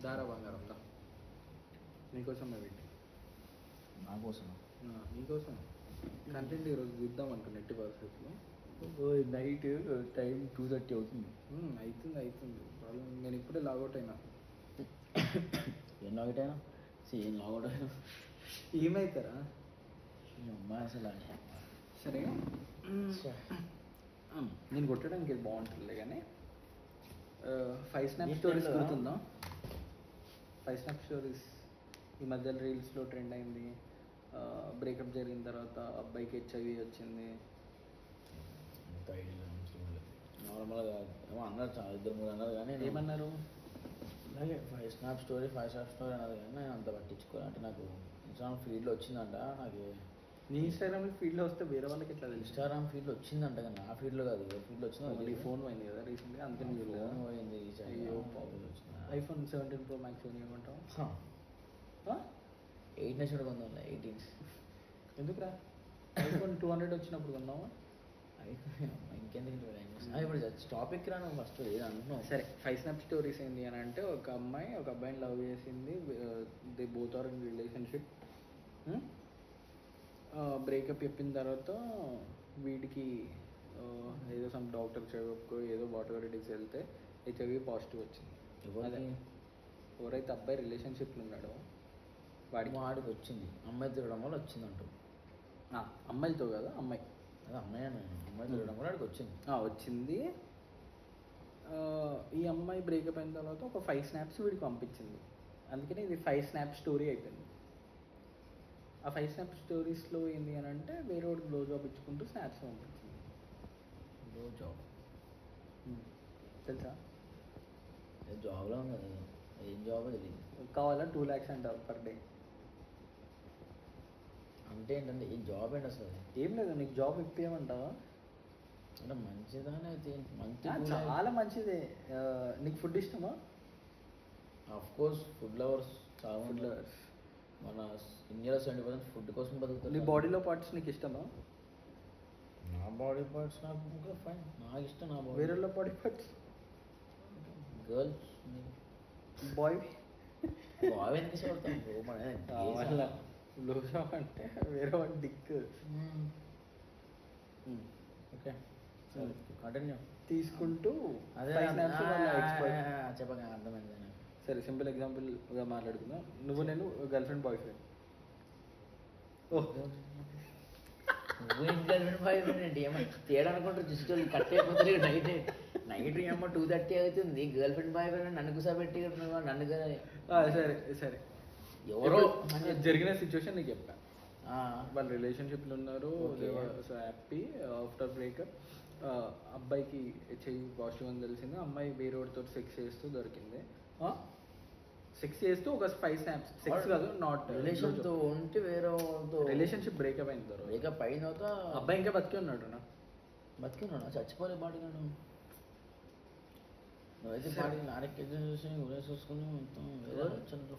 దారా బంగారం దా నీకోసమే పెట్టి నా కోసం నీకోసం కంటెంట్ ఈరోజు చూద్దాం అనుకున్నా ఎట్టి పరిస్థితుల్లో. నైట్ టైం 2:30 అవుతుంది. అవుతుంది ప్రాబ్లం. నేను ఇప్పుడే లాగౌట్ అయినా. ఏం లాగౌట్ అయినా ఏం లాగౌట్ అయినా ఏమవుతారా అమ్మాయి అసలు సరే నేను కొట్టడానికి ఇది బాగుంటుందిలే కానీ 5 స్నాప్ స్టోరీస్ గుర్తుందా? 5 స్నాప్ స్టోరీస్ ఈ మధ్యలో రీల్స్లో ట్రెండ్ అయింది. బ్రేకప్ జరిగిన తర్వాత అబ్బాయికి HIV వచ్చింది. నార్మల్గా ఏమో అన్నారు, చాలా 2-3 అన్నారు కానీ ఏమన్నారు? అలాగే 5 స్నాప్ స్టోరీ అన్నారు కానీ అంత పట్టించుకోవాలి. అంటే నాకు ఇన్స్టాగ్రామ్ ఫీడ్లో వచ్చిందంట. నాకు నీ ఇన్స్టాగ్రామ్ ఫీడ్లో వస్తే వేరే వాళ్ళకి ఎట్లా తెలుసు? ఇన్స్టాగ్రామ్ ఫీడ్లో వచ్చిందంట కానీ నా ఫీడ్లో కాదు, ఏ ఫీడ్లో వచ్చింది. నీ ఫోన్ పోయింది కదా రీసెంట్గా, అందుకని ఫోన్ పోయింది. iPhone 17 Pro Max ఏమంటావు? 8 నచ్చిన కొందాం, 18 ఎందుకురా? iPhone 200 వచ్చినప్పుడు కొన్నావా? ఇంకెందుకు ఇప్పుడు టాపిక్ రా నువ్వు ఫస్ట్ ఏది అంటున్నావు. సరే 5 స్నాప్ స్టోరీస్ ఏంటి అని అంటే ఒక అమ్మాయి ఒక అబ్బాయిని లవ్ చేసింది. They both are in relationship. Breakup చెప్పిన తర్వాత వీడికి ఏదో సమ్ డాక్టర్ చెకప్కో ఏదో వాట్ ఎవర్ ఇట్ ఈస్ వెళ్తే HIV పాజిటివ్ వచ్చింది. ఎవరైతే అబ్బాయి రిలేషన్షిప్లో ఉన్నాడో వాడికి వచ్చింది. అమ్మాయి తిరగడం వల్ల వచ్చిందంటూ. అమ్మాయిలతో కదా, అమ్మాయి అదే అమ్మాయి తిరగడం వల్ల వాడికి వచ్చింది. ఈ అమ్మాయి బ్రేకప్ అయిన తర్వాత ఒక 5 స్నాప్స్ వీడికి పంపించింది. అందుకని ఇది 5 స్నాప్ స్టోరీ అయిపోయింది. ఆ 5 స్నాప్ స్టోరీస్లో ఏంటి అని అంటే వేరే వాడికి బ్లో జాబ్ ఇచ్చుకుంటూ స్నాప్స్ పంపించింది. బ్లో జాబ్ తెలుసా? జాబ్లో ఉంది కదా, ఏం జాబ్ తెలియదు. కావాలా 2 lakhs అంటారు పర్ డే. అంటే ఏంటంటే ఈ జాబ్ ఏంటి అసలు? ఏం లేదు, నీకు జాబ్ ఇప్పియమంటావా? అంటే మంచిదానే అయితే మంచి, చాలా మంచిదే. నీకు ఫుడ్ ఇష్టమా? ఆఫ్ కోర్స్ ఫుడ్ లవర్స్, చాలా ఫుడ్ లవర్స్. మన ఇండియాలో 70% ఫుడ్ కోసం బతుకుతారు. నీ బాడీలో పార్ట్స్ నీకు ఇష్టమా? నా బాడీ పార్ట్స్ నాకు ఇంకా ఫైన్, నాకు ఇష్టం. నా బాడీ వేరే బాడీ పార్ట్స్ గర్ల్స్ బాయ్ ఎందుకు ఇష్టపడతాం? లోజా అంటే వేరే వాడి దిక్కు. ఓకే కంటిన్యూ తీసుకుంటూ అదే చెప్పగా అర్థమైంది. సరే సింపుల్ ఎగ్జాంపుల్గా మాట్లాడుకుందాం. నువ్వు నేను గర్ల్ ఫ్రెండ్ బాయ్ ఫ్రెండ్. నువ్వు గర్ల్ ఫ్రెండ్ బాయ్ ఫ్రెండ్ ఏంటి ఏమన్నా తేడా అనుకుంటారు? జస్ట్ కట్ అయిపోతుంది. నైట్ ఏమో 2:30 అవుతుంది. గర్ల్ ఫ్రెండ్ బాయ్ ఫ్రెండ్ నన్ను కూర్చోబెట్టి నన్ను సరే ఎవరో జరిగిన సిచ్యువేషన్ నీకు చెప్పా. వాళ్ళు రిలేషన్షిప్లో ఉన్నారు, సో హ్యాపీ. ఆఫ్టర్ బ్రేకప్ అబ్బాయికి HIV పాజిటివ్ అని తెలిసింది. అమ్మాయి వేరే వాడితో సెక్స్ చేస్తూ దొరికింది. సెక్స్ చేస్తూ ఒక 5 స్నాప్స్, సెక్స్ కాదు నాట్ రిలేషన్తో ఉంటే వేరే రిలేషన్షిప్ బ్రేకప్ అయిన తర్వాత బ్రేకప్ అయిన తర్వాత అబ్బాయి ఇంకా బతికే ఉన్నాడు. బతికినాడు, చచ్చిపోలే బాడీగాడు. నువ్వైతే బాడీ నారెక్కి చూసి ఊరే చూసుకుని మొత్తం ఏదో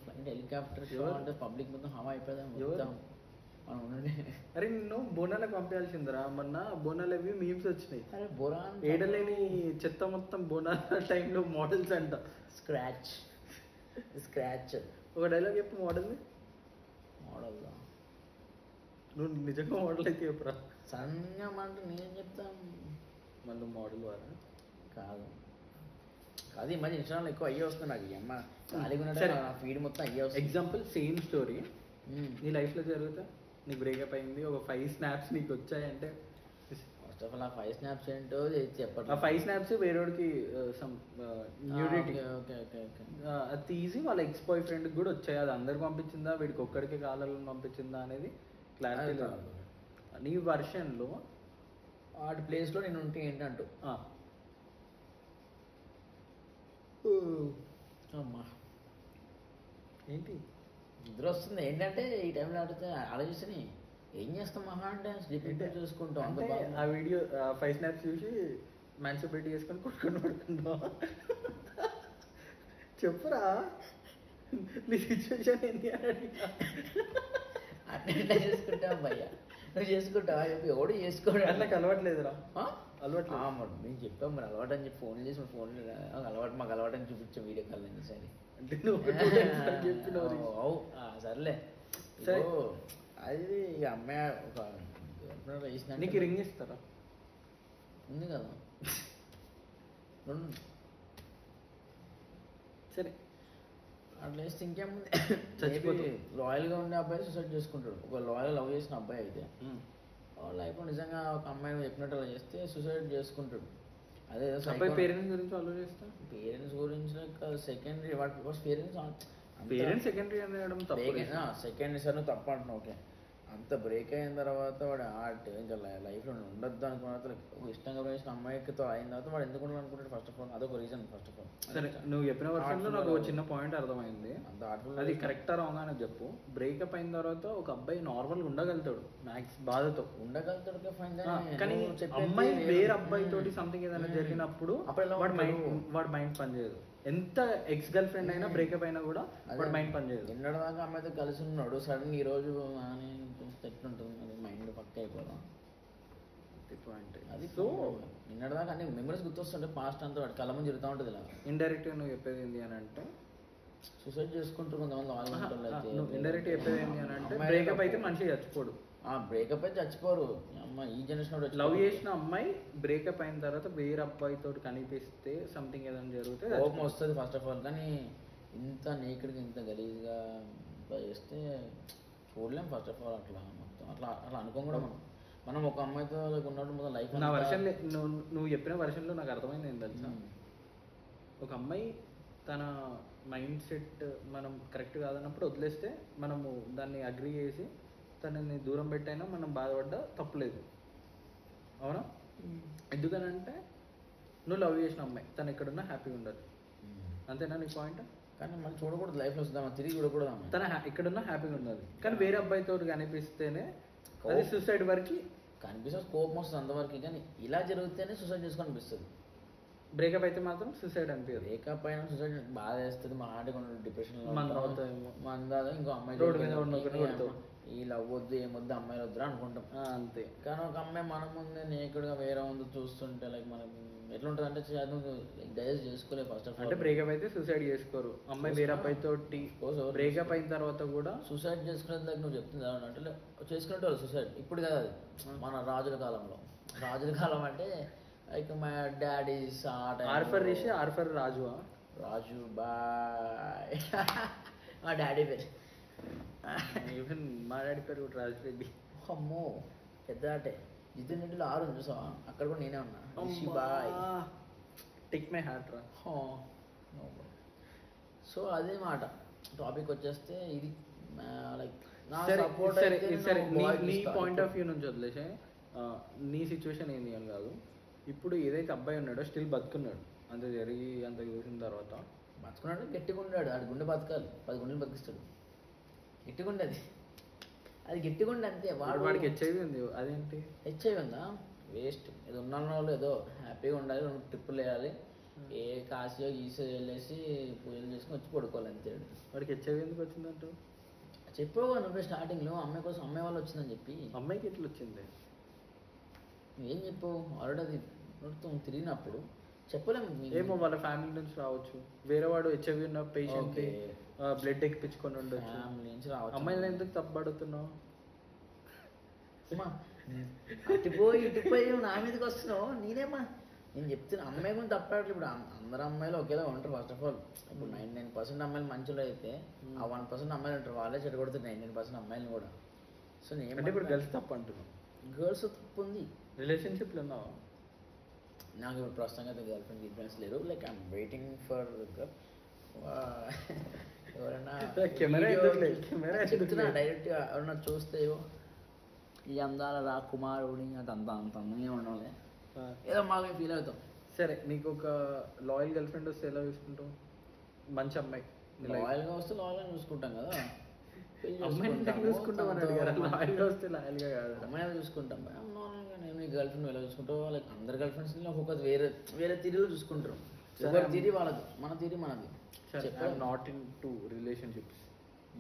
ఫ్లైట్ హెలికాప్టర్ షో అంటే పబ్లిక్ మొత్తం హవా అయిపోయింది. మనం ఉండండి. అరే నిన్ను బోనాలకు పంపించాల్సిందిరా. మొన్న బోనాలు అవి మీమ్స్ వచ్చినాయి. అరే బోనాల్ ఏడలేని చెత్త మొత్తం బోనాల టైంలో మోడల్స్ అంట. స్క్రాచ్ ఒక డైలాగ్ చెప్పు మోడల్ మోడల్గా. నువ్వు నిజంగా మోడల్ అయితే చెప్పురా. సంగం అంటే నేను చెప్తాను. మళ్ళీ మోడల్ వారా? కాదు ఈ మధ్య ఇన్స్టాగ్రామ్లో ఎక్కువ అయ్యే వస్తుంది. నాకు అమ్మ ఖాళీగా ఫీడ్ మొత్తం అయ్యే వస్తుంది. ఎగ్జాంపుల్ సేమ్ స్టోరీ నీ లైఫ్లో జరుగుతా. నీకు బ్రేకప్ అయింది, ఒక 5 స్నాప్స్ నీకు వచ్చాయంటే ఫస్ట్ ఆఫ్ ఆల్ ఆ 5 స్నాప్స్ ఏంటో చెప్పండి. ఆ 5 స్నాప్స్ వేరేవాడికి సమ్ న్యూడిటీ అది తీసి వాళ్ళ ఎక్స్ బాయ్ ఫ్రెండ్కి కూడా వచ్చాయి. అది అందరికి పంపించిందా, వీడికి ఒక్కడికి కాలాలను పంపించిందా అనేది క్లారిటీ లేదు. నీ వర్షన్లో వాటి ప్లేస్లో నేను ఉంటే ఏంటంటూ అమ్మా ఏంటి నిద్ర వస్తుంది. ఏంటంటే ఈ టైంలో అడిగితే ఆలోచిస్తే ఏం చేస్తాం మహా అంటే స్లీప్ చూసుకుంటాం. అంత ఆ వీడియో 5 స్నాప్స్ చూసి మ్యాన్సిపేట్ చేసుకొని పడుకుంటాం. చెప్పురా నీ సిచ్యువేషన్ ఏంటి అని అట్లా చేసుకుంటాం భయ్య. నువ్వు చేసుకుంటావా చెప్పి ఎవడు చేసుకోడు. నాకు అలవాట్లేదురా. అలవాటు నేను చెప్పాం మరి అలవాటు అని చెప్పి ఫోన్ చేసి ఫోన్ అలవాటు మాకు అలవాటు అని చూపించాం వీడియో కాల్ సరే. అంటే నువ్వు ఒక 2 times నాకు చెప్పినావు. సర్లే. సరే. అది ఇక అమ్మాయి ఒక వేసిన నీకు రింగ్ ఇస్తారా? ఉంది కదా. సరే అట్లా వేస్తే ఇంకేముంది, చచ్చిపోతుంది. లాయల్గా ఉండే అబ్బాయి సూసైడ్ చేసుకుంటాడు. ఒక లాయల్ లవ్ చేసిన అబ్బాయి అయితే లైఫ్ నిజంగా ఒక అమ్మాయిని చెప్పినట్టు అలా చేస్తే సూసైడ్ చేసుకుంటాడు. అదే అబ్బాయి పేరెంట్స్ గురించి ఆలోచిస్తా. పేరెంట్స్ గురించి సెకండరీ వాటి పేరెంట్స్ సెకండరీ అనడం తప్పు. సెకండరీ సార్ తప్ప అంటున్నావు. ఓకే, అంత బ్రేక్ అయిన తర్వాత వాడు ఆర్ట్ ఇంకా లైఫ్లో ఉండొద్దు అనుకున్న తర్వాత ఒక ఇష్టంగా వేసిన అమ్మాయితో అయిన తర్వాత వాడు ఎందుకు అనుకుంటాడు? ఫస్ట్ ఆఫ్ ఆల్ అదొక రీజన్. ఫస్ట్ ఆఫ్ ఆల్ సరే, నువ్వు చెప్పిన వర్షన్లో నాకు ఒక చిన్న పాయింట్ అర్థమైంది. అంత ఆర్ట్ఫుల్ అది కరెక్టా రాంగ్ అని చెప్పు. బ్రేకప్ అయిన తర్వాత ఒక అబ్బాయి నార్మల్గా ఉండగలుగుతాడు మ్యాక్స్ బాధతో ఉండగలుగుతాడు ఫైన్, కానీ అమ్మాయి వేరే అబ్బాయి తోటి సంథింగ్ ఏదైనా జరిగినప్పుడు వాడు మైండ్ పనిచేయదు. ఎంత ఎక్స్ గర్ల్ ఫ్రెండ్ అయినా బ్రేకప్ అయినా కూడా వాడు మైండ్ పనిచేయదు. నిన్నటిదాకా అమ్మాయితో కలిసి ఉన్నాడు, సడన్ ఈ రోజు ఎట్లుంటుంది అది మైండ్ పక్క అయిపోదాం. అది సో నిన్నటిదాకా అన్ని మెమరీస్ గుర్తొస్తుంటే పాస్ట్ అంతా వాడి కళ్ళ ముందు జరుగుతూ ఉంటుంది. ఇలా ఇండైరెక్ట్గా నువ్వు చెప్పేది ఏంటి అని అంటే సూసైడ్ చేసుకుంటారు కొంతమంది. ఇండైరెక్ట్ చెప్పేది ఏంటి అని అంటే బ్రేకప్ అయితే మనిషి చచ్చిపోడు. బ్రేకప్ అయితే చచ్చిపోరు. అమ్మాయి ఈ జనరేషన్ లవ్ చేసిన అమ్మాయి బ్రేకప్ అయిన తర్వాత వేరే అబ్బాయితో కనిపిస్తే సంథింగ్ ఏదైనా జరిగితే కోపం వస్తుంది ఫస్ట్ ఆఫ్ ఆల్. కానీ ఇంత నేకెడ్గా ఇంత గలీజ్గా చేస్తే చూడలేం ఫస్ట్ ఆఫ్ ఆల్. అట్లా మొత్తం అట్లా అట్లా అనుకోం కూడా మనం ఒక అమ్మాయితో ఉన్నట్టు మొత్తం లైఫ్. నా వర్షన్లో నువ్వు చెప్పిన వర్షన్లో నాకు అర్థమైంది ఏం తెలుసా, ఒక అమ్మాయి తన మైండ్ సెట్ మనం కరెక్ట్ కాదన్నప్పుడు వదిలేస్తే మనము దాన్ని అగ్రి చేసి తనని దూరం పెట్టైనా మనం బాధపడ్డా తప్పులేదు. అవునా? ఎందుకనంటే నువ్వు లవ్ చేసిన అమ్మాయి తను ఎక్కడున్నా హ్యాపీగా ఉండదు. అంతేనా నీ పాయింట్? కానీ మనం చూడకూడదు లైఫ్లో, వస్తుందా తిరిగి చూడకూడదు. తన ఎక్కడున్నా హ్యాపీగా ఉండదు. కానీ వేరే అబ్బాయితో కనిపిస్తేనే అది సూసైడ్ వరకు కనిపిస్తుంది, కోపం వస్తుంది అంతవరకు. కానీ ఇలా జరిగితేనే సూసైడ్ చేసుకొని అనిపిస్తుంది. బ్రేకప్ అయితే మాత్రం సూసైడ్ అనిపించదు. బ్రేకప్ అయినా సూసైడ్ బాధ వేస్తుంది, మా హార్ట్గా డిప్రెషన్లో మన ఇంకో అమ్మాయి రోడ్డు మీద ఈ లవ్ వద్దు ఏమొద్దు అమ్మాయిలు వద్దు అనుకుంటాం అంతే. కానీ ఒక అమ్మాయి మన ముందే నేకుడుగా వేరే ముందు చూస్తుంటే లైక్ మనకి ఎట్లుంటుంది అంటే డైజెస్ట్ చేసుకోలేదు ఫస్ట్ ఆఫ్ ఆల్. అంటే బ్రేకప్ అయితే సూసైడ్ చేసుకోరు. అమ్మాయి వేరే అబ్బాయితో బ్రేకప్ అయిన తర్వాత కూడా సూసైడ్ చేసుకునేది దగ్గర నువ్వు చెప్తుంది అంటే చేసుకునేట వాళ్ళు సూసైడ్. ఇప్పుడు కాదు, అది మన రాజుల కాలంలో. రాజుల కాలం అంటే లైక్ మై డాడీ ఆర్ఫర్ రిషి ఆర్ఫర్ రాజు రాజు బాయ్ మా డాడీ పేరు. ఈవెన్ మా డాడీ పేరు కూడా రాజు రెడ్డి. అమ్మో పెద్ద ఆటే. జితిన్ రెడ్డిలో 6 ఉంది చూసావా, అక్కడ కూడా నేనే ఉన్నా. బాయ్ టేక్ మై హార్ట్ రా. సో అదే మాట టాపిక్ వచ్చేస్తే ఇది లైక్ నీ పాయింట్ ఆఫ్ వ్యూ నుంచి వదిలేసే నీ సిచ్యువేషన్ ఏంది అని కాదు. ఇప్పుడు ఏదైతే అబ్బాయి ఉన్నాడో స్టిల్ బతుకున్నాడు, అంత జరిగి అంత చూసిన తర్వాత బతుకున్నాడు, గట్టిగా ఉన్నాడు. ఆడి గుండె బతకాలి, 10 గుండెలు బతికిస్తాడు. గట్టిగా ఉండదు, అది గట్టిగా ఉండి అంతే. వాడికి హెచ్ఐవి ఉంది. అదేంటి హెచ్ఐవి ఉందా? వేస్ట్. ఏదో ఉన్న వాళ్ళు ఏదో హ్యాపీగా ఉండాలి, 2 ట్రిప్పులు వేయాలి, ఏ కాశీయో గీసో వెళ్ళేసి పూజలు చేసుకుని వచ్చి పడుకోవాలి అంతే. వాడికి హెచ్ఐవి ఎందుకు వచ్చిందంటూ చెప్పావు నువ్వే స్టార్టింగ్లో. అమ్మాయి కోసం అమ్మాయి వాళ్ళు వచ్చిందని చెప్పి. అమ్మాయికి ఎట్లా వచ్చింది నువ్వేం చెప్పావు? ఆల్రెడీ అది తిరిగినప్పుడు చెప్పలేము. ఏమో వాళ్ళ ఫ్యామిలీ నుంచి రావచ్చు, వేరే వాడు హెచ్ఐవి ఉన్న పేషెంట్ బ్లడ్ ఎక్కించుకొని ఉండొచ్చు. ఫ్యామిలీ నుంచి రావచ్చు. అమ్మాయిలు ఎందుకు తప్పబడుతున్నావు? ఇటుపోయి నా మీదకి వస్తున్నావు. నేనేమా నేను చెప్తున్నా అమ్మాయి గురించి తప్పట్లేదు. ఇప్పుడు అందరు అమ్మాయిలు ఒకేలా ఉంటారు. ఫస్ట్ ఆఫ్ ఆల్ ఇప్పుడు 99% అమ్మాయిలు మంచిలో అయితే ఆ 1% అమ్మాయిలు ఉంటారు, వాళ్ళే చెడగొడుతారు 99% అమ్మాయిలు కూడా. సో నేను ఇప్పుడు గర్ల్స్ తప్పు అంటున్నాను. గర్ల్స్ తప్పు ఉంది. రిలేషన్షిప్లో ఉన్నావా? నాకు ఇప్పుడు ప్రస్తుతంగా అయితే గర్ల్ ఫ్రెండ్స్ లేరు. లైక్ ఐఎమ్ వెయిటింగ్ ఫర్ ఎవరైనా చెప్తున్నా డైరెక్ట్గా ఎవరన్నా చూస్తే ఈ అందాల రాకుమారుని అంత అందంగా ఉండలే ఏదో మాకు ఫీల్ అవుతాం. సరే, నీకు ఒక లాయల్ గర్ల్ ఫ్రెండ్ వస్తే ఎలా చూసుకుంటావు? మంచి అమ్మాయి లాయల్గా వస్తే లాయల్గా చూసుకుంటాం కదా. అమ్మాయిని చూసుకుంటాం చూసుకుంటాం. నేను ఈ గర్ల్ ఫ్రెండ్ ఎలా చూసుకుంటావు? వాళ్ళకి అందరు గర్ల్ ఫ్రెండ్స్ ఒక్కొక్కరు వేరే వేరే తీరులో చూసుకుంటారు. ఎవరి తీరి వాళ్ళది, మన తీరి మనది. Not in to relationships.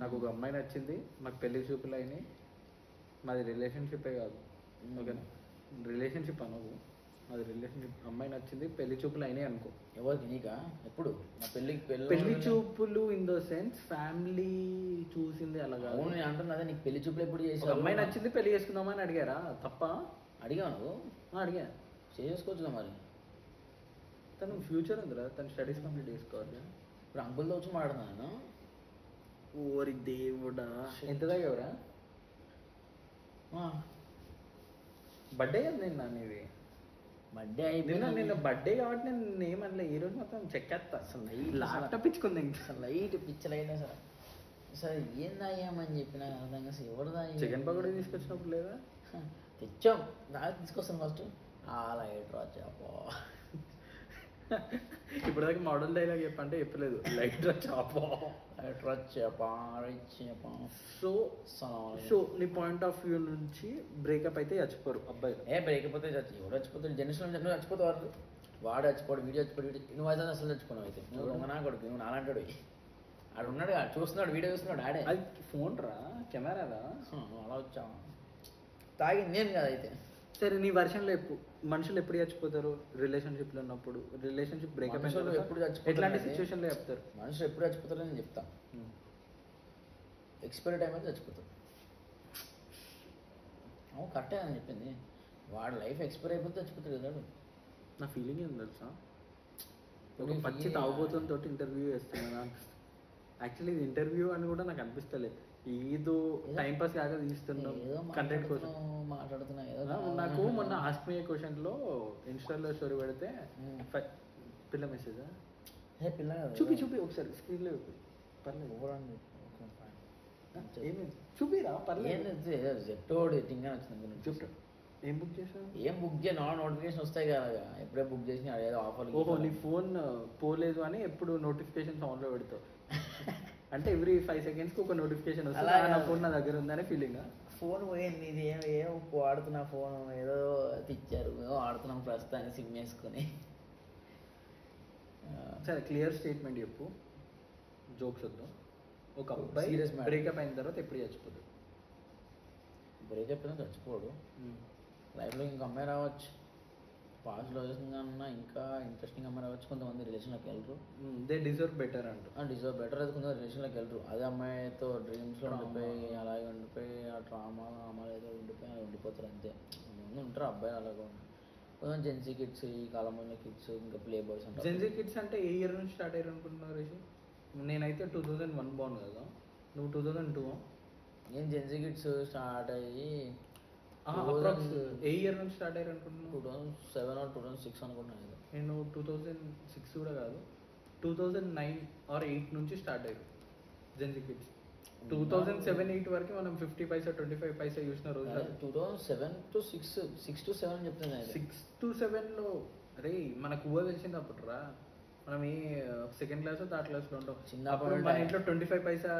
నాకు ఒక అమ్మాయి నచ్చింది, మాకు పెళ్లి చూపులు అయినాయి, మాది రిలేషన్షిప్పే కాదు. ఓకేనా? రిలేషన్షిప్ అనవు, అది రిలేషన్షిప్. అమ్మాయి నచ్చింది, పెళ్లి చూపులు అయినాయి అనుకో. ఎవరికి? నీకా? ఎప్పుడు? నా పెళ్లి చూపులు ఇన్ ద సెన్స్ ఫ్యామిలీ చూసింది అలా కాదు. అవును, నేను అంటున్నా అదే, నీకు పెళ్లి చూపులు ఎప్పుడు ఒక చేసావు? అమ్మాయి నచ్చింది, పెళ్లి చేసుకుందామని అడిగారా? తప్ప? అడిగావు నువ్వు? అడిగా. చేసుకోవచ్చుగా మరి. తను ఫ్యూచర్ ఉందిరా, తను స్టడీస్ కంప్లీట్ చేసుకోవాలి. ఇప్పుడు అంకుల్తో వచ్చి మాట్లాడుతున్నాను. ఓరి దేవుడా, ఎంత తాగేవరా? బర్త్డే కదా నిన్న నీది? బర్త్డే నిన్న అయిపోయింది. నిన్న బర్త్డే కాబట్టి నేను ఏమనలే. ఈ రోజు మొత్తం చెక్కేస్తా. అసలు ల్యాప్టాప్ ఇచ్చుకుంది ఇంకా. అసలు లైట్ పిచ్చలైనా సార్. సార్ ఏం తాగామని చెప్పినా అర్థం కాదు. ఎవరు తాగి చికెన్ పకోడీ తీసుకొచ్చినప్పుడు లేదా? తెచ్చాం, దాకా తీసుకొస్తాను ఫస్ట్. లైట్ రా చేప. ఇప్పటిదాకా మోడల్ డైలాగ్ చెప్పంటే చెప్పలేదు. లైట్ రా చేప. లైట్ రా చేప, రైట్ చేప. సో నీ పాయింట్ ఆఫ్ వ్యూ నుంచి బ్రేకప్ అయితే చచ్చిపోరు అబ్బాయి. బ్రేకప్ అయితే ఎవరు చచ్చిపోతాడు? జనరేషన్ జనరల్ చచ్చిపోతారు. వాడు చచ్చిపోడు, వీడియో చచ్చిపోడు. నువ్వు అయితే అసలు చచ్చిపోయినావు. అయితే నువ్వు నా కొడుకు, నువ్వు నాలంటాడు. ఆడు ఉన్నాడు, చూస్తున్నాడు, వీడియో చూస్తున్నాడు. ఆడే అది ఫోన్ రా, కెమెరారా. అలా వచ్చా తాగింది నేను కదా. అయితే సరే, నీ వర్షన్లో మనుషులు ఎప్పుడు చచ్చిపోతారు? రిలేషన్షిప్లో ఉన్నప్పుడు. రిలేషన్షిప్ బ్రేకప్ ఎప్పుడు చచ్చిపోతారు? ఎట్లాంటి సిచ్యువేషన్లో చెప్తారు? మనుషులు ఎప్పుడు చచ్చిపోతారో నేను చెప్తా. ఎక్స్పైరీ టైం అయితే చచ్చిపోతారు. అవును, కరెక్టే అని చెప్పింది. వాడు లైఫ్ ఎక్స్పైర్ అయిపోతే చచ్చిపోతాడు కదా. నా ఫీలింగ్ ఏం తెలుసా, ఒక పచ్చి తాగుబోతుతో ఇంటర్వ్యూ చేస్తున్నాను. యాక్చువల్లీ ఇది ఇంటర్వ్యూ అని కూడా నాకు అనిపిస్తలేదు. ఏదో టైం పాస్ కాక తీస్తున్నాం కంటెంట్ కోసం మాట్లాడుతున్నా. నాకు మొన్న ఆస్క్ మీ క్వశ్చన్లో ఇన్స్టాలో స్టోరీ పెడితే పిల్ల మెసేజా పిల్ల చూపి ఒకసారి స్క్రీన్లో పర్లేదు. ఏమేమి చూపిరా? పర్లేదు. చెప్పు, ఏం బుక్ చేసావు? ఏం బుక్ చేయను, నోటిఫికేషన్ వస్తాయి కదా. ఎప్పుడే బుక్ చేసి అదేదో ఆఫర్. ఓహో, నీ ఫోన్ పోలేదు అని ఎప్పుడు నోటిఫికేషన్స్ ఆన్లో పెడతావు. అంటే ఎవ్రీ 5 సెకండ్స్కి ఒక నోటిఫికేషన్ వస్తుంది, నా ఫోన్ నా దగ్గర ఉందనే ఫీలింగ్. ఫోన్ పోయింది, ఇది ఏం వాడుతున్నా ఫోన్, ఏదో తెచ్చారు, ఆడుతున్నాం ప్రస్తుతాన్ని సిమ్ వేసుకొని. సరే, క్లియర్ స్టేట్మెంట్ చెప్పు, జోక్స్ వద్దు. ఒక అబ్బాయి బ్రేకప్ అయిన తర్వాత ఎప్పుడు చచ్చిపోతాడు? బ్రేకప్ అయినా చచ్చిపోడు. లైఫ్లో ఇంక అమ్మాయి రావచ్చు, పాస్ట్లో కన్నా ఇంకా ఇంట్రెస్టింగ్ అమ్మాయి రావచ్చు. కొంతమంది రిలేషన్లోకి వెళ్ళరు. They deserve better deserve better అయితే కొంతమంది రిలేషన్లోకి వెళ్ళరు. అదే అమ్మాయితో డ్రీమ్స్లో ఉండిపోయి అలాగే ఉండిపోయి ఆ డ్రామా అమ్మాయి ఏదో ఉండిపోయి అలా ఉండిపోతారు అంతే. కొంతమంది ఉంటారు అబ్బాయిలు అలాగే. కొంచెం జెన్సీ కిడ్స్, ఈ కాలంలో కిడ్స్, ఇంకా ప్లే బాయ్స్ అంటారు. జెన్సీ కిడ్స్ అంటే ఏ ఇయర్ నుంచి స్టార్ట్ అయ్యారు అనుకుంటున్నారు రిషి? నేనైతే 2001 బాన్ కదా, నువ్వు 2002? నేను జెన్సీ కిడ్స్ స్టార్ట్ అయ్యి ఏ ఇయర్ నుంచి స్టార్ట్ అయ్యారు అనుకుంటున్నాను? 2007 or 2006 అనుకుంటున్నాను. నేను 2006 కూడా కాదు, 2009 or 8 నుంచి స్టార్ట్ అయ్యారు జెన్సీ కిడ్స్. 2007-8 వరకు మనం 50 పైసా 25 పైసా చూసిన రోజు. 2007 to 6 to 7 చెప్తున్నాను. 6 to 7లో అరే మనకు ఊహ తెలిసింది అప్పుడు రా. మనం ఏ సెకండ్ క్లాస్ థర్డ్ క్లాస్లో ఉంటాం. చిన్నప్పుడు మన ఇంట్లో 25 పైసా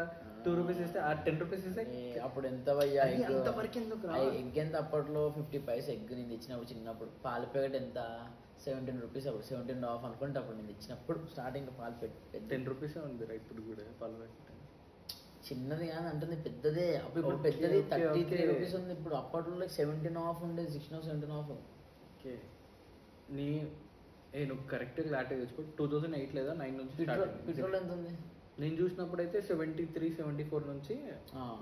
2 రూపీస్ ఇస్తే ఆ 10 రూపీస్ ఇస్తే అప్పుడు ఎంత భయ్యా అంతవరకు ఎందుకు రా? ఎగ్ ఎంత అప్పట్లో 50 పైసా ఎగ్ నేను ఇచ్చినప్పుడు. చిన్నప్పుడు పాల ప్యాకెట్ ఎంత 17 రూపీస్, అప్పుడు 17 ఆఫ్ అనుకుంటే అప్పుడు నేను ఇచ్చినప్పుడు స్టార్టింగ్ పాలు పెట్టి 10 రూపీసే ఉంది రా ఇప్పుడు కూడా పాల ప్యాకెట్. చిన్నది కానీ అంటుంది పెద్దదే. అప్పుడు ఇప్పుడు పెద్దది 33 రూపీస్ ఉంది. ఇప్పుడు అప్పట్లో 17 ఆఫ్ ఉండేది, 16 17 ఆఫ్. ఓకే, నువ్వు కరెక్ట్గా క్లారిటీ తెచ్చుకో. 2008 లేదా 9 నుంచి పెట్రోల్ ఎంత ఉంది? నేను చూసినప్పుడు అయితే 73-74 నుంచి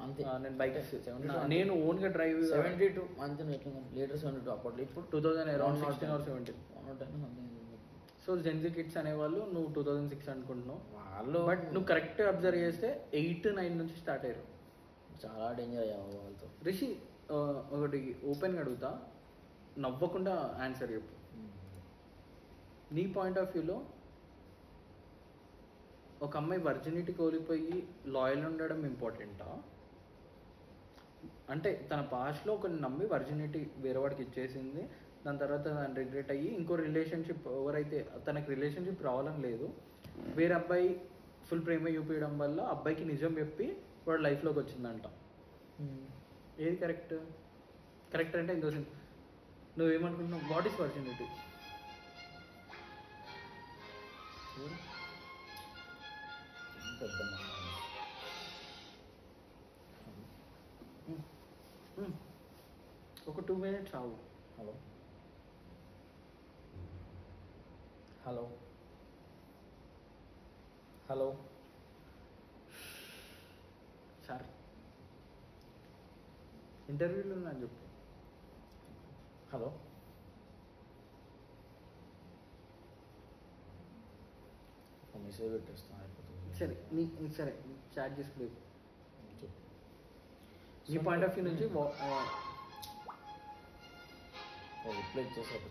అంతే. నేను బైక్ నేను ఓన్గా డ్రైవ్ 72 అంతే లీటర్ 72 అప్పట్లో. ఇప్పుడు 2016 or 17. సో జెన్జీ కిడ్స్ అనేవాళ్ళు నువ్వు 2006 అనుకుంటున్నావు వాళ్ళు, బట్ నువ్వు కరెక్ట్ అబ్జర్వ్ చేస్తే 8-9 నుంచి స్టార్ట్ అయ్యారు. చాలా డేంజర్ అయ్యావు వాళ్ళతో. రిషి, ఒకటి ఓపెన్గా అడుగుతా, నవ్వకుండా ఆన్సర్ చెప్పు. నీ పాయింట్ ఆఫ్ వ్యూలో ఒక అమ్మాయి వర్జినిటీ కోల్పోయి లాయల్ ఉండడం ఇంపార్టెంటా? అంటే తన పాస్ట్లో ఒకరిని నమ్మి వర్జినిటీ వేరే వాడికి ఇచ్చేసింది, దాని తర్వాత దాన్ని రిగ్రెట్ అయ్యి ఇంకో రిలేషన్షిప్, ఎవరైతే తనకి రిలేషన్షిప్ రావాలని లేదు, వేరే అబ్బాయి ఫుల్ ప్రేమ చూపించడం వల్ల అబ్బాయికి నిజం చెప్పి వాడు లైఫ్లోకి వచ్చిందంట. ఏది కరెక్ట్? కరెక్ట్ అంటే ఇంకో నువ్వేమనుకుంటున్నావు? What is virginity? ఒక 2 minutes ఆగు. హలో, హలో హలో సార్ ఇంటర్వ్యూలో అని చెప్పు. హలో మెసేజ్ పెట్టేస్తాను అయిపోతుంది. సరే చాట్ చేసుకోలేదు. చెప్పు. నీ పాయింట్ ఆఫ్ వ్యూ నుంచి రిప్లై ఇచ్చేసి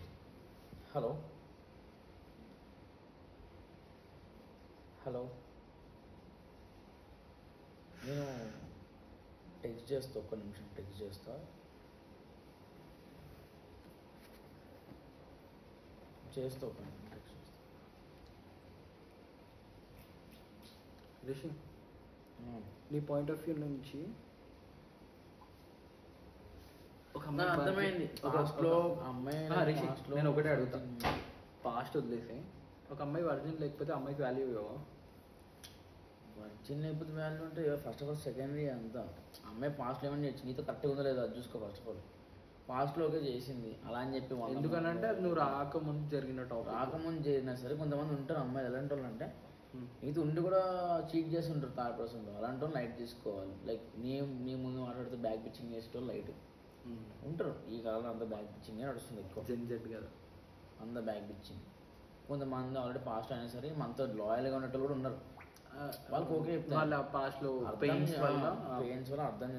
హలో హలో నేను టెక్స్ట్ చేస్తా, ఒక్క నిమిషం టెక్స్ట్ చేస్తా. ఒక్క నిమిషం టెక్స్ట్ చేస్తా. రిషి, నీ పాయింట్ ఆఫ్ వ్యూ నుంచి ఒక అమ్మాయి అర్థమైంది. రిషి, నేను ఒకటే అడుగుతా, పాస్ట్ వదిలేసి ఒక అమ్మాయి వర్జిన్ లేకపోతే అమ్మాయికి వాల్యూ ఇవ్వవా? వర్జిన్ లేకపోతే వాల్యూ అంటే ఫస్ట్ ఆఫ్ ఆల్ సెకండరీ అంతా. అమ్మాయి పాస్ట్లో ఏమన్నా చేయొచ్చు, నీతో కరెక్ట్గా ఉందో లేదో అది చూసుకో. ఫస్ట్ ఆఫ్ ఆల్ పాస్ట్లో ఓకే చేసింది అలా అని చెప్పి ఎందుకనంటే అది నువ్వు రాకముందు జరిగిన టాపిక్. రాకముందు చేసినా సరే కొంతమంది ఉంటారు అమ్మాయిలు ఎలాంటి వాళ్ళు అంటే నీతో ఉండి కూడా చీట్ చేసి ఉంటారు థర్డ్ పర్సన్లో. అలాంటి వాళ్ళు లైట్ తీసుకోవాలి. లైక్ నీ ముందు మాట్లాడితే బ్యాక్ పిచ్చింగ్ చేసేటోళ్ళు లైట్ ఉంటారు. ఈ కాలంలో అంతా బ్యాక్ పిచ్చింగ్ నడుస్తుంది ఎక్కువ. జెన్జెట్ కదా, అంతా బ్యాక్ పిచ్చింగ్. కొంతమంది ఆల్రెడీ పాస్ట్ అయినా సరే మనతో లాయల్గా ఉన్నట్టు కూడా ఉన్నారు. వాళ్ళకి ఓకే వాళ్ళ పాస్ట్లో పెయిన్స్ వల్ల అర్థం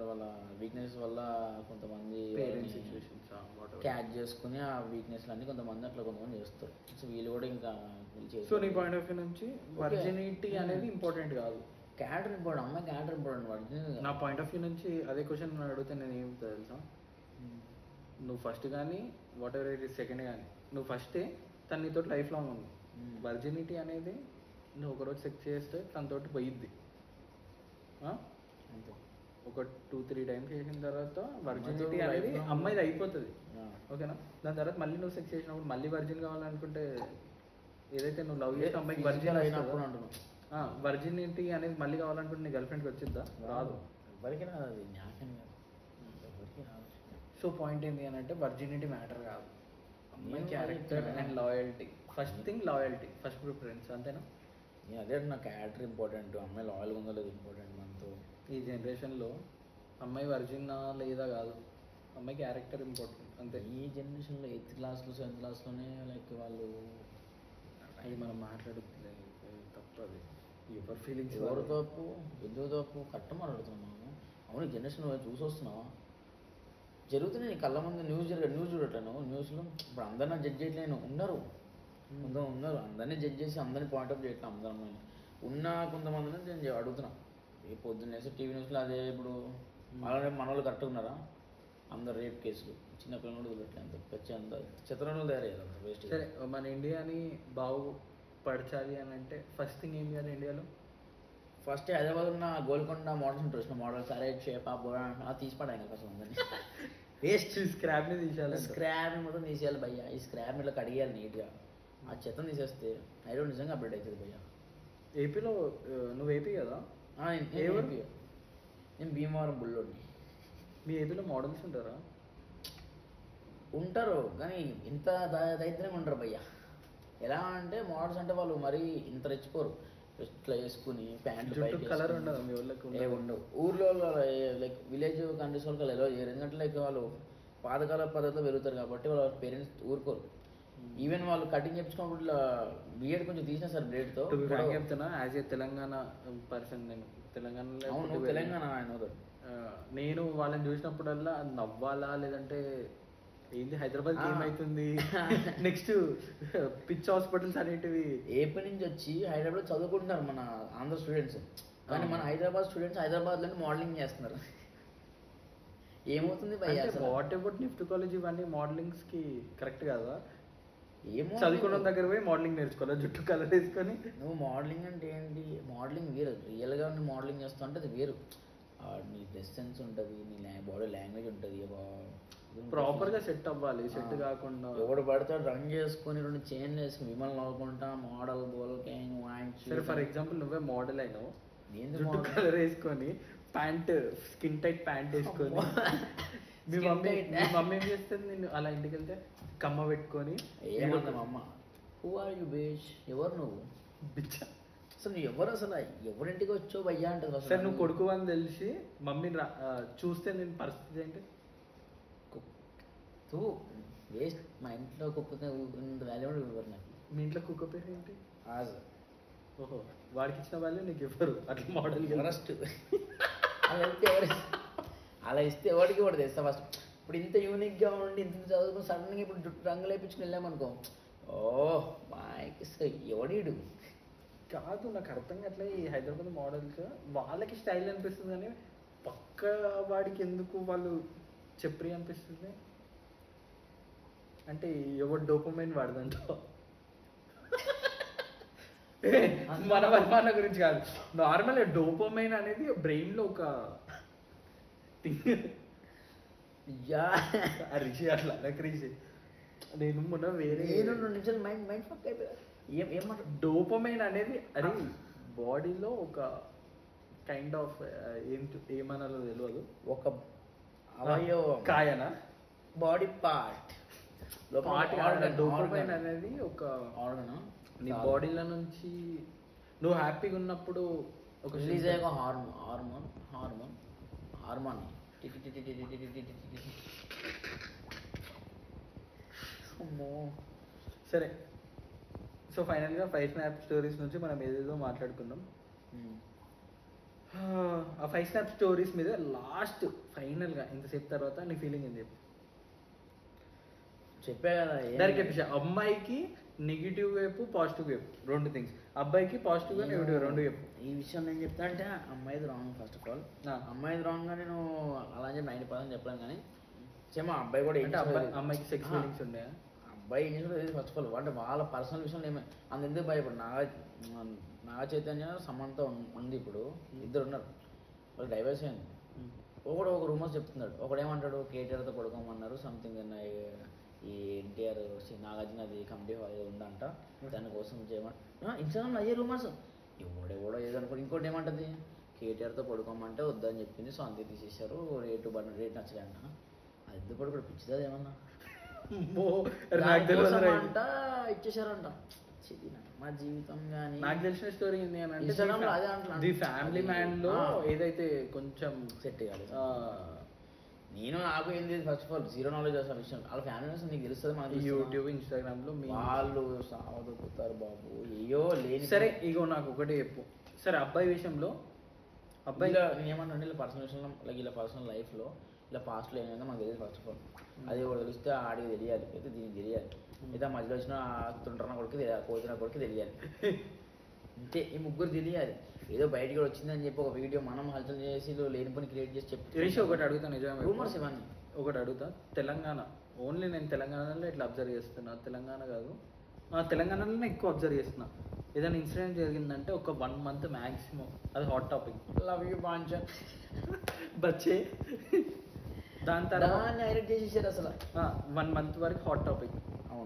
వాళ్ళ వీక్నెస్ వల్ల కొంతమంది క్యాచ్ చేసుకుని ఆ వీక్నెస్ అన్ని కొంతమంది అట్లా కొంతమంది చేస్తారు. సో వీళ్ళు కూడా ఇంకా సో నీ పాయింట్ ఆఫ్ వ్యూ నుంచి వర్జినిటీ అనేది ఇంపార్టెంట్ కాదు, క్యారెక్టర్ ఇంపార్టెంట్. అమ్మాయి క్యారెక్టర్ ఇంపార్టెంట్. వర్జినిటీ నా పాయింట్ ఆఫ్ వ్యూ నుంచి అదే క్వశ్చన్ అడిగితే నేను ఏం తెలుసా, నువ్వు ఫస్ట్ కానీ what ever it is second కానీ నువ్వు ఫస్టే తన నీతో లైఫ్ లాంగ్ ఉంది. వర్జినిటీ అనేది నువ్వు ఒకరోజు చెక్ చేస్తే తనతోటి పోయిద్ది. అంతే ఒక 2-3 టైమ్స్ చేసిన తర్వాత వర్జినిటీ అనేది అమ్మాయిది అయిపోతుంది. ఓకేనా? దాని తర్వాత మళ్ళీ నువ్వు సెక్స్ చేసినప్పుడు మళ్ళీ వర్జిన్ కావాలనుకుంటే ఏదైతే నువ్వు లవ్ చేస్తే అమ్మాయికి వర్జిన్ అయినప్పుడు అంటున్నావు. వర్జినిటీ అనేది మళ్ళీ కావాలనుకుంటే నీ గర్ల్ ఫ్రెండ్కి వచ్చిద్దా? రాదు. ఎవరికి రాదు, అది జ్ఞాపకం కాదు, ఎవరికి రాదు. సో పాయింట్ ఏంటి అని అంటే వర్జినిటీ మ్యాటర్ కాదు, అమ్మాయి character and loyalty. First thing loyalty, first preference. అంతేనా? అదే నా క్యారెక్టర్ ఇంపార్టెంట్, అమ్మాయి లాయల్గా ఉందో లేదు ఇంపార్టెంట్. మనతో ఈ జనరేషన్లో అమ్మాయి వర్జిన్నా లేదా కాదు, అమ్మాయి క్యారెక్టర్ ఇంపార్టెంట్ అంతే. ఈ జనరేషన్లో 8th క్లాస్లో 7th క్లాస్లోనే లైక్ వాళ్ళు అది మనం మాట్లాడుతుంది తప్పు. అది ఎవరి ఫీలింగ్స్, ఎవరు తప్పు ఎందుకు తప్పు కరెక్ట్ మాట్లాడుతున్నాం మనం. అవును ఈ జనరేషన్ చూసి వస్తున్నావా, జరుగుతున్నాయి నీ కళ్ళ ముందు న్యూస్ చూడట్లేను. న్యూస్లో ఇప్పుడు అందరినీ జడ్జ్ చేయట్లేను, ఉన్నారు అందరినీ జడ్జ్ చేసి అందరినీ పాయింట్అప్ చేయట్లేదు. అందరం ఉన్న కొంతమందిని నేను అడుగుతున్నా. ఈ పొద్దున్నేసి టీవీ న్యూస్లో అదే ఇప్పుడు అలానే మన వాళ్ళు కరెక్ట్గా ఉన్నారా? అందరు రేప్ కేసులు, చిన్నపిల్లలు కూడా వదిలేట్లే, అంత పెద్ద అంత చిత్రంలో తయారయ్యారు, అంత వేస్ట్. సరే, మన ఇండియాని బాగుపరచాలి అని అంటే ఫస్ట్ థింగ్ ఏం చేయాలి ఇండియాలో? ఫస్ట్ హైదరాబాద్ ఉన్న గోల్కొండ మోడల్స్ ఉంటారు, వచ్చిన మోడల్స్ అరే షేప్ ఆ బోడా అది తీసిపడాలి ఫస్ట్ అందరినీ. వేస్ట్ స్క్రాప్ని తీసేయాలి, స్క్రాప్ మొత్తం తీసేయాలి భయ్య. ఈ స్క్రాప్ ఇట్లా కడిగేయాలి నీట్గా. ఆ చెత్తను తీసేస్తే హైదరాబాద్ నిజంగా అప్డేట్ అవుతుంది భయ్య. ఏపీలో నువ్వు ఏపీ కదా? ఏపీ. నేను భీమవరం బుల్లోని. మీ ఏపీలో మోడల్స్ ఉంటారా? ఉంటారు కానీ ఇంత దరిద్రంగా ఉంటారు భయ్య. ఎలా అంటే మోడల్స్ అంటే వాళ్ళు మరీ ఇంత రెచ్చిపోరు. ఇట్లా వేసుకుని ప్యాంట్లు కలర్ ఉండదు మీ వాళ్ళకి? ఉండవు. ఊర్లో లైక్ విలేజ్ కంట్రీస్ వాళ్ళకి ఎలా చేయరు, ఎందుకంటే లైక్ వాళ్ళు పాతకాల పద్ధతిలో పెరుగుతారు కాబట్టి వాళ్ళ పేరెంట్స్ ఊరుకోరు. ఈవెన్ వాళ్ళు కటింగ్ చేయించుకున్నప్పుడు ఇట్లా బియర్డ్ కొంచెం తీసినా సార్ బ్లేడ్తో. చెప్తున్నా యాజ్ ఏ తెలంగాణ పర్సన్, నేను తెలంగాణలో తెలంగాణ ఆయన నేను వాళ్ళని చూసినప్పుడల్లా నవ్వాలా లేదంటే ఏంది హైదరాబాద్ ఏమవుతుంది నెక్స్ట్ పిచ్ హాస్పిటల్స్ అనేటివి ఏపీ నుంచి వచ్చి హైదరాబాద్ చదువుకుంటున్నారు మన ఆంధ్ర స్టూడెంట్స్. కానీ మన హైదరాబాద్ స్టూడెంట్స్ హైదరాబాద్లో మోడలింగ్ చేస్తున్నారు. ఏమవుతుంది వాట్ అబౌట్ నిఫ్ట్ కాలేజ్ ఇవన్నీ మోడలింగ్స్కి కరెక్ట్ కదా? ఏమో చదువుకున్న దగ్గర పోయి మోడలింగ్ నేర్చుకోవాలి, జుట్టు కలర్ వేసుకొని. నువ్వు మోడలింగ్ అంటే ఏంటి? మోడలింగ్ వేరు, రియల్గా నువ్వు మోడలింగ్ చేస్తావు అంటే అది వేరు. నీ డ్రెస్ సెన్స్ ఉంటుంది, నీ బాడీ లాంగ్వేజ్ ఉంటుంది, ప్రాపర్గా సెట్ అవ్వాలి. సెట్ కాకుండా ఎవడు పడతాడు రన్ చేసుకుని 2 చైన్లు వేసుకుని విమల్ నవ్వుకుంటా మోడల్ బోల్కేంగ్ వాయించి. సరే ఫర్ ఎగ్జాంపుల్ నువ్వే మోడల్ అయినావు, జుట్టు కలర్ వేసుకొని ప్యాంట్ స్కిన్ టైట్ ప్యాంట్ వేసుకొని మీ మమ్మీ ఏం చేస్తుంది? నేను అలా ఇంటికి వెళ్తే కమ్మ పెట్టుకొని ఏమన్నా అమ్మ హూ ఆర్ యూ బేష్? ఎవరు నువ్వు? బిచ్చ. అసలు నువ్వు ఎవరు? అసలు ఎవరింటికి వచ్చావు భయ్యా అంటది సరే అసలు. నువ్వు కొడుకు అని తెలిసి మమ్మీని చూస్తే నేను పరిస్థితి ఏంటి? వేస్ట్. మా ఇంట్లో కుక్కతే వాల్యూ కూడా ఇవ్వరు నాకు. మీ ఇంట్లో కుక్క పేరు ఏంటి? ఆజ్. ఓహో, వాడికి ఇచ్చిన వాళ్ళు నీకు ఇవ్వరు అట్లా మోడల్ ఫస్ట్ అలా ఇస్తే ఎవరు, అలా ఇస్తే ఎవరికి కూడా తెస్తా ఫస్ట్. ఇప్పుడు ఇంత యూనిక్గా ఉండి ఇంత చదువుకుని సడన్గా ఇప్పుడు జుట్టు రంగులు వేయించుకుని వెళ్ళామనుకో, ఓ మాయకి ఎవడీడు కాదు. నాకు అర్థం కావట్లే ఈ హైదరాబాద్ మోడల్స్ వాళ్ళకి స్టైల్ అనిపిస్తుంది కానీ పక్క వాడికి ఎందుకు వాళ్ళు చెప్పరి అనిపిస్తుంది. అంటే ఎవరు డోపమైన్ వాడదంట. మన గురించి కాదు, నార్మల్ డోపమైన్ అనేది బ్రెయిన్ లో ఒక రిషి అట్లా నాకు రిషి. నేను మొన్న వేరే 2 నిమిషాలు మైండ్ ఫక్ అయిపోయారు. ఏమంటారు డోపమైన్ అనేది? అది బాడీలో ఒక కైండ్ ఆఫ్ ఏమనాలో తెలియదు, ఒక అవయవం, కాయనా, బాడీ పార్ట్. డోపమైన్ అనేది ఒక ఆర్గన్. నీ బాడీలో నుంచి నువ్వు హ్యాపీగా ఉన్నప్పుడు ఒక రిలీజ్ అయ్యే హార్మోన్ సరే. సో ఫైనల్గా 5 స్నాప్ స్టోరీస్ నుంచి మనం ఏదేదో మాట్లాడుకున్నాం. ఆ 5 స్నాప్ స్టోరీస్ మీద లాస్ట్ ఫైనల్గా ఇంతసేపు తర్వాత నీ ఫీలింగ్ ఏంది? చెప్పా కదా డైరెక్ట్ చెప్పేసా. అమ్మాయికి నెగిటివ్ వైపు పాజిటివ్ వైపు 2 థింగ్స్, అబ్బాయికి పాజిటివ్ గా నెగిటివ్ 2 వైపు. ఈ విషయం నేను చెప్తా అంటే అమ్మాయిది రాంగ్. ఫస్ట్ ఆఫ్ ఆల్ అమ్మాయిది రాంగ్ గా నేను అలా చెప్పి 90% చెప్పలేను, కానీ సేమ్ అబ్బాయి కూడా అంటే అమ్మాయికి సెక్స్ ఫీలింగ్స్ ఉన్నాయా? అబ్బాయి ఏం చేసి ఫస్ట్ ఆఫ్ ఆల్ అంటే వాళ్ళ పర్సనల్ విషయంలో ఏమే అందుకు భయపడు. నాగ చైతన్య సమంత ఉంది, ఇప్పుడు ఇద్దరు ఉన్నారు, వాళ్ళు డైవర్స్ అయింది. ఒకడు ఒక రూమర్స్ చెప్తున్నాడు, ఒకడేమంటాడు కేటీఆర్తో పడుకోమన్నారు సంథింగ్ అన్న, ఈ ఎన్టీఆర్ నాగార్జున అది కమిటీ ఉందంట, దానికోసం చేయమంట ఇన్స్టాగ్రామ్లో అయ్యే రూమర్స్. ఎవడెవడో ఏదో అనుకో. ఇంకోటి ఏమంటుంది, కేటీఆర్తో పడుకోమంటే వద్దని చెప్పింది, సో అంతే తీసేశారు, రేట్ నచ్చలేంట. అది ఎందుకు కూడా పిచ్చిది ఏమన్నా అంట ఇచ్చేసారంట. మా జీవితం కానీ నాకు తెలిసిన స్టోరీ ఏంటి అని అంటే, ది ఫ్యామిలీ మ్యాన్ లో ఏదైతే కొంచెం సెట్ కాదు. నేను నాకు ఏంది first of all zero knowledge అసలు విషయం. వాళ్ళ ఫ్యామిలీ మెంబర్స్ నీకు తెలుస్తుంది, మనకి యూట్యూబ్ ఇన్స్టాగ్రామ్ లో వాళ్ళు సావదొక్కుతారు బాబు, అయ్యో లేని. సరే ఇగో నాకు ఒకటే చెప్పు. సరే అబ్బాయి విషయంలో, అబ్బాయిలో నేను ఏమన్నా ఇలా పర్సనల్ విషయంలో లైక్ ఇలా పర్సనల్ లైఫ్లో ఇలా పాస్ట్లో ఏమైందో మాకు తెలియదు ఫస్ట్ ఆఫ్ ఆల్. అది కూడా తెలిస్తే ఆడికి తెలియాలి, అయితే దీనికి తెలియాలి, అయితే మధ్యలో వచ్చిన తుండ్రన కొడుకు తెలియాలి, కోతిన కొడుకు తెలియాలి, అంతే. ఈ ముగ్గురు తెలియాలి. ఏదో బయటికి వచ్చిందని చెప్పి ఒక వీడియో మనం హల్చల్ చేసి లేని పని క్రియేట్ చేసి చెప్పి ఒకటి అడుగుతా, నిజంగా రూమర్స్ ఇవన్నీ. ఒకటి అడుగుతా, తెలంగాణ ఓన్లీ నేను తెలంగాణలో ఇట్లా అబ్జర్వ్ చేస్తున్నా, తెలంగాణ కాదు తెలంగాణలోనే ఎక్కువ అబ్జర్వ్ చేస్తున్నా. ఏదైనా ఇన్సిడెంట్ జరిగిందంటే ఒక 1 month మ్యాక్సిమం అది హాట్ టాపిక్. లవ్ యూ బాంచన్ బచ్చే. దాని తర్వాత హైలైట్ చేసేసారు అసలు 1 month వరకు హాట్ టాపిక్.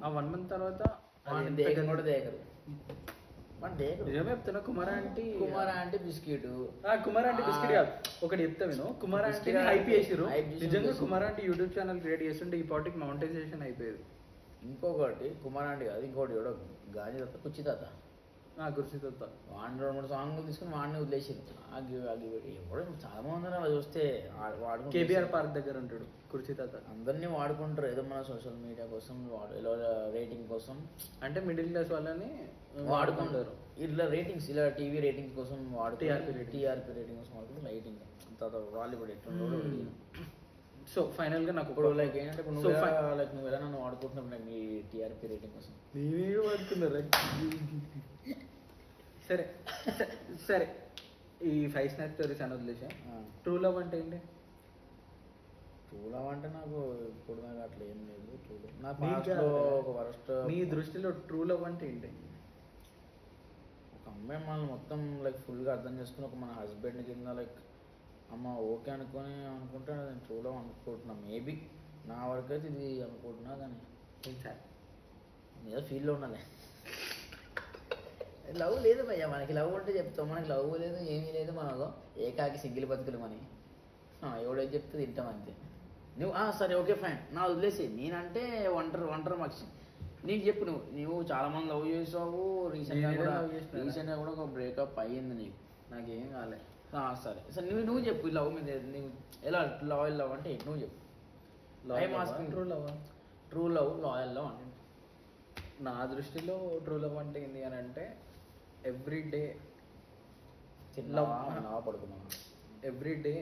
ఆ 1 month తర్వాత కూడా దేకరు. నిజమే చెప్తున్నా. Kumar aunty biscuit, Kumar aunty biscuit కాదు, ఒకటి చెప్తా నేను. కుమార్ ఆంటీ హైప్ చేసిరు నిజంగా. Kumar aunty YouTube channel create చేస్తుంటే ఈ పాటికి మౌంటైజేషన్ అయిపోయేది. ఇంకొకటి కుమార్ ఆంటీ కాదు, ఇంకోటి కూడా గాంధీ తాత, కుర్చీ తాత, కుర్చీ తాత వాడిని 2-3 సాంగ్లు తీసుకుని వాడిని వదిలేసారు. ఎవడో చాలా మంది ఉన్నారు, అలా చూస్తే వాడుకుంటారు. కేబీఆర్ పార్క్ దగ్గర ఉంటాడు కుర్చీ తాత. అందరినీ వాడుకుంటారు ఏదో మన సోషల్ మీడియా కోసం, రేటింగ్ కోసం. అంటే మిడిల్ క్లాస్ వాళ్ళని వాడుకుంటారు ఇలా రేటింగ్స్, ఇలా టీవీ రేటింగ్స్ కోసం టీఆర్పీ రేటింగ్ కోసం వాడుకుంటారు. లైటింగ్ తర్వాత వాళ్ళు ఇప్పుడు ఎట్లుండో. సో ఫైనల్ గా నాకు ఇప్పుడు లైక్ ఏంటంటే నువ్వు ఎలా నన్ను వాడుకుంటున్నావు నాకు నీ టీఆర్పీ రేటింగ్ కోసం. నేనే వాడుతున్నారు. సరే సరే ఈ 5 స్నాప్ స్టోరీస్ అని వదిలేసా. ట్రూ లవ్ అంటే ఏంటి? ట్రూ లవ్ అంటే నాకు ఇప్పుడు నాకు అట్లా ఏం లేదు. ట్రూ లవ్ ఒక వరస్ట్. మీ దృష్టిలో ట్రూ లవ్ అంటే ఏంటి? ఒక అమ్మాయి మనల్ని మొత్తం లైక్ ఫుల్గా అర్థం చేసుకుని ఒక మన హస్బెండ్ కింద లైక్ అమ్మ ఓకే అనుకుంటే నేను ట్రూ లవ్ అనుకుంటున్నా. మేబీ నా వరకు అయితే ఇది అనుకుంటున్నా, కానీ ఏదో ఫీల్లో ఉండాలి. లవ్ లేదు భయ్యా మనకి. లవ్ అంటే చెప్తాం, మనకి లవ్ లేదు ఏమీ లేదు, మనకు ఏకాకి సింగిల్ బతుకులు మని ఎవడేది చెప్తే తింటాం అంతే. నువ్వు సరే ఓకే ఫైన్ నా వదిలేసి. నేనంటే ఒంటరి మక్షి. నీకు చెప్పు, నువ్వు చాలా మంది లవ్ చేసావు, రీసెంట్గా నేనే కూడా love చేసినానా? రీసెంట్గా కూడా ఒక బ్రేకప్ అయ్యింది నీకు. నాకేం కాలే. సరే సరే నువ్వు చెప్పు లవ్ మీద నువ్వు ఎలా లాయల్ లవ్ అంటే ఏంటి? నువ్వు చెప్పు. I'm asking you. True love. True love, loyal love అంటే నా దృష్టిలో ట్రూ లవ్ అంటే ఏంటి అని అంటే ఎవ్రీ డే తిన్నావా, ఉన్నావా, పడుకున్నావా? Every day.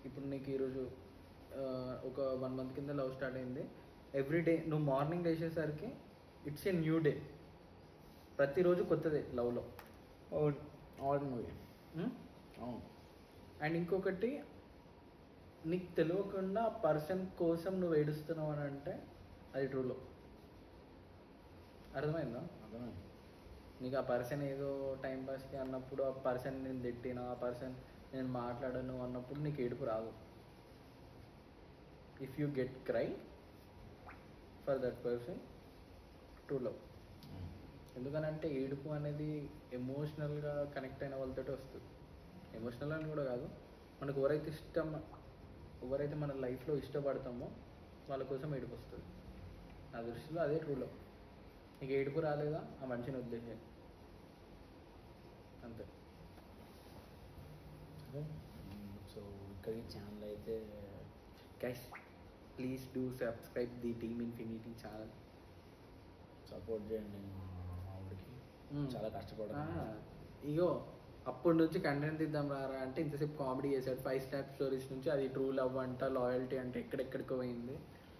ఇప్పుడు నీకు ఈరోజు ఒక 1 month కింద లవ్ స్టార్ట్ అయింది. ఎవ్రీ డే నువ్వు మార్నింగ్ లేచేసరికి ఇట్స్ ఏ న్యూ డే. ప్రతిరోజు కొత్తదే లవ్లో. అవును అవును మూవీ అవును. అండ్ ఇంకొకటి, నీకు తెలియకుండా ఆ పర్సన్ కోసం నువ్వు ఏడుస్తున్నావు అని అంటే అది ట్రూ లవ్. అర్థమైందా? అర్థమైంది. నీకు ఆ పర్సన్ ఏదో టైం పాస్కి అన్నప్పుడు, ఆ పర్సన్ నేను తిట్టినా, ఆ పర్సన్ నేను మాట్లాడను అన్నప్పుడు నీకు ఏడుపు రాదు. If you get cry for that person, true love. ఎందుకనంటే ఏడుపు అనేది ఎమోషనల్గా కనెక్ట్ అయిన వాళ్ళతో వస్తుంది. ఎమోషనల్ అని కూడా కాదు, మనకు ఎవరైతే మన లైఫ్లో ఇష్టపడతామో వాళ్ళ కోసం ఏడుపు వస్తుంది. నా దృష్టిలో అదే ట్రూ లవ్. నీకు ఏడుపు రాలేదా, ఆ మనిషిని వదిలేసే అంతే. సో ఇక్కడికి ఛానల్ అయితే guys please do subscribe the team infinity channel. Support చేయండి మా ఆవిడకి. చాలా కష్టపడుతున్నా. ఇగో అప్పటి నుంచి కంటెంట్ తీద్దాం రారా అంటే ఇంతసేపు కామెడీ చేశాడు. 5 స్టాప్ స్టోరీస్ నుంచి అది ట్రూ లవ్ అంట, లాయల్టీ అంటే ఎక్కడెక్కడికో పోయింది.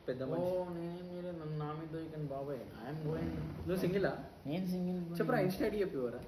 పెద్ద మనిషి. నేనేం చేయలేదు, నన్ను నా మీద దొరికాను బాబాయ్. I'm going. నువ్వు సింగిలా? నేను సింగిల్. చెప్పరా, ఇన్స్టా ఐడి చెప్పివరా?